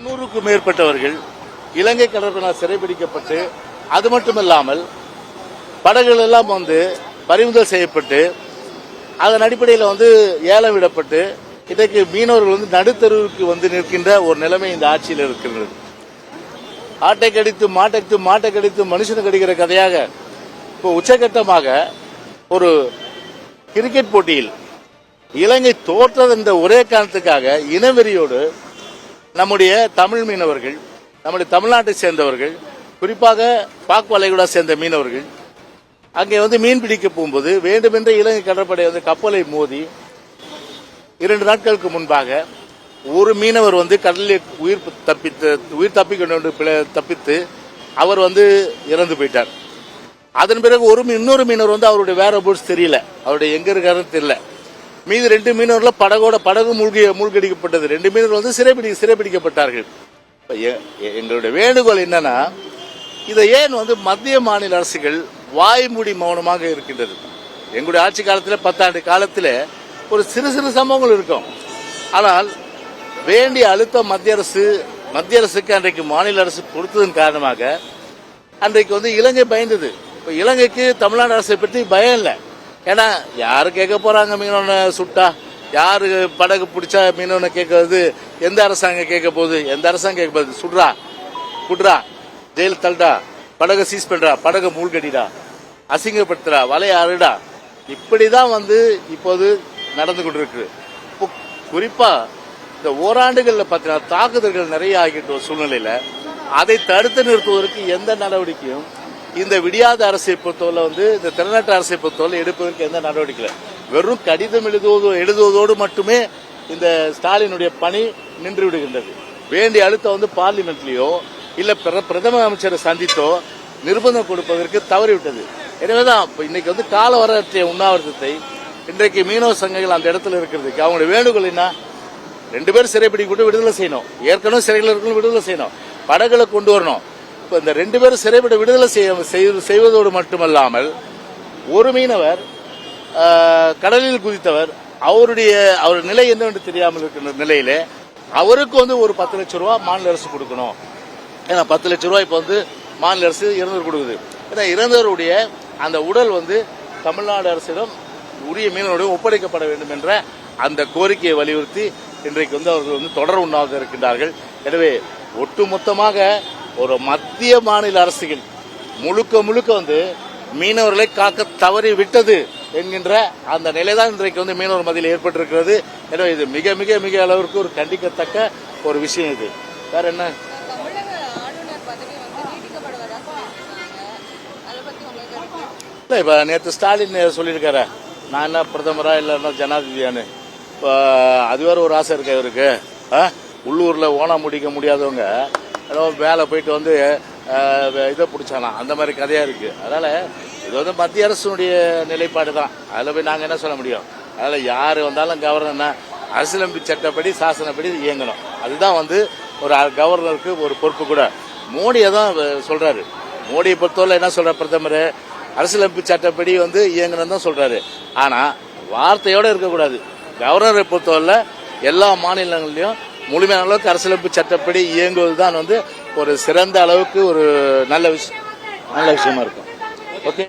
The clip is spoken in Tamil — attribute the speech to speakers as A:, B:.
A: 300க்கும் மேற்பட்டவர்கள் இலங்கை கடற்படையினால் சிறைபிடிக்கப்பட்டு, அது மட்டுமல்லாமல் படகுகள் எல்லாம் பறிமுதல் செய்யப்பட்டு, அதன் அடிப்படையில் ஏலம் விடப்பட்டு, இன்றைக்கு மீனவர்கள் நடுத்தருவுக்கு நிற்கின்ற ஒரு நிலைமை இந்த ஆட்சியில் இருக்கிறது. ஆட்டை கடித்து மாட்டை கடித்து மனுஷனை கடிக்கிற கதையாக இப்போ உச்சகட்டமாக ஒரு கிரிக்கெட் போட்டியில் இலங்கை தோற்றது என்ற ஒரே காரணத்துக்காக இனவெறியோடு நம்முடைய தமிழ் மீனவர்கள், நம்முடைய தமிழ்நாட்டை சேர்ந்தவர்கள், குறிப்பாக பாக் வளைகுடா சேர்ந்த மீனவர்கள் அங்கே மீன் பிடிக்க போகும்போது வேண்டுமென்ற இலங்கை கடற்படை கப்பலை மோதி 2 நாட்களுக்கு முன்பாக ஒரு மீனவர் கடலில் உயிர் தப்பித்து அவர் இறந்து போயிட்டார். அதன் பிறகு இன்னொரு மீனவர் அவருடைய வேற போட்ஸ் தெரியல, அவருடைய எங்க இருக்காருன்னு தெரியல. மீது 2 மீனவர்கள் படகு மூழ்கடிக்கப்பட்டது. 2 மீனவர்கள் சிறைபிடிக்கப்பட்டார்கள். எங்களுடைய வேண்டுகோள் என்னன்னா, இதை ஏன் மத்திய மாநில அரசுகள் வாய்மூடி மௌனமாக இருக்கின்றது? எங்களுடைய ஆட்சி காலத்தில் 10 ஆண்டு காலத்தில் ஒரு சிறு சம்பவங்கள் இருக்கும். ஆனால் வேண்டிய அழுத்தம் மத்திய அரசுக்கு அன்றைக்கு மாநில அரசு கொடுத்ததன் காரணமாக அன்றைக்கு இலங்கை பயந்தது. இப்ப இலங்கைக்கு தமிழ்நாடு அரசை பற்றி பயம் இல்லை. ஏன்னா யாரு கேட்க போறாங்க? மீனவனை சுட்டா யாரு படகு பிடிச்சா மீனவனை கேட்கறது? எந்த அரசாங்கம் கேட்க போகுது? எந்த அரசாங்கம் கேட்க போகுது? சுடுறா, குடுறா, ஜெயில் தள்ளுடா, படகை சீஸ் பண்றா, படகை மூழ்கடிடா, அசிங்கப்படுத்துறா, வலைய அறுடா, இப்படிதான் இப்போது நடந்து கொண்டிருக்கு. குறிப்பா இந்த ஓராண்டுகள்ல பார்த்தீங்கன்னா தாக்குதல்கள் நிறைய ஆகிட்ட சூழ்நிலையில அதை தடுத்து நிறுத்துவதற்கு எந்த நடவடிக்கையும் இந்த விடியாத அரசை பொறுத்தவரை இந்த தென்னாட்டு அரசை பொறுத்தவரை எடுப்பதற்கு எந்த நடவடிக்கை? வெறும் கடிதம் எழுதுவதோடு மட்டுமே இந்த ஸ்டாலினுடைய பணி நின்று விடுகின்றது. வேண்டிய அழுத்தம் பார்லிமெண்ட்லயோ இல்ல பிரதம அமைச்சரை சந்தித்தோ நிர்பந்தம் கொடுப்பதற்கு தவறிவிட்டது. எனவேதான் இன்னைக்கு கால வரற்றைய உண்ணாவிரதத்தை இன்றைக்கு மீனவ சங்கங்கள் அந்த இடத்துல இருக்கிறதுக்கு அவங்களுடைய வேண்டுகோள் என்ன? 2 பேர் சிறைப்பிடிக்கப்பட்டு விடுதலை செய்யணும். ஏற்கனவே சிறையில் இருக்கணும், விடுதலை செய்யணும். படகுகளை கொண்டு வரணும். இப்ப இந்த 2 பேரும் சிறைப்பட விடுதலை செய்வதோடு மட்டுமல்லாமல் ஒரு மீனவர் கடலில் குதித்தவர், அவர் நிலை என்னவென்று தெரியாமல் இருக்கின்ற நிலையில அவருக்கு ஒரு 10 லட்சம் ரூபாய் மாநில அரசு கொடுக்கணும். ஏன்னா 10 லட்சம் ரூபாய் இப்ப மாநில அரசு இறந்தவர் கொடுக்குது. ஏன்னா இறந்தவருடைய அந்த உடல் தமிழ்நாடு அரசிடம் உரிய மீனவருடன் ஒப்படைக்கப்பட வேண்டும் என்ற அந்த கோரிக்கையை வலியுறுத்தி இன்றைக்கு அவர்கள் தொடர் உண்ணாவிரதம் இருக்கின்றார்கள். எனவே ஒட்டுமொத்தமாக ஒரு மத்திய மாநில அரசுகள் முழுக்க மீனவர்களை காக்க தவறி விட்டது என்கின்ற அந்த நிலைதான் இன்றைக்கு மீனவர் மத்தியில் ஏற்பட்டிருக்கிறது. எனவே இது மிக மிக மிக அளவிற்கு ஒரு கண்டிக்கத்தக்க ஒரு விஷயம். இது வேற என்ன? இல்ல இப்ப நேற்று ஸ்டாலின் சொல்லியிருக்காரு, நான் என்ன பிரதமரா இல்ல ஜனாதிபதியானு. இப்போ அது வேற ஒரு ஆசை இருக்கு இவருக்கு. உள்ளூர்ல ஓனா முடிக்க முடியாதவங்க வேலை போயிட்டு இதை பிடிச்சாலாம், அந்த மாதிரி கதையா இருக்கு. அதனால இது மத்திய அரசுடைய நிலைப்பாடு தான். அதுல போய் நாங்க என்ன சொல்ல முடியும்? அதனால யாரு வந்தாலும் கவர்னர் அரசியலமைப்பு சட்டப்படி சாசனப்படி இயங்கணும். அதுதான் ஒரு கவர்னருக்கு ஒரு பொறுப்பு கூட. மோடியை தான் சொல்றாரு. மோடியை பொறுத்தவரை என்ன சொல்ற பிரதமர்? அரசியலமைப்பு சட்டப்படி இயங்கணும் தான் சொல்றாரு. ஆனா வார்த்தையோட இருக்கக்கூடாது. கவர்னரை பொறுத்தவரை எல்லா மாநிலங்களிலும் முழுமையான அளவுக்கு அரசியலமைப்பு சட்டப்படி இயங்குவதுதான் ஒரு சிறந்த அளவுக்கு ஒரு நல்ல விஷயமா இருக்கும். ஓகே.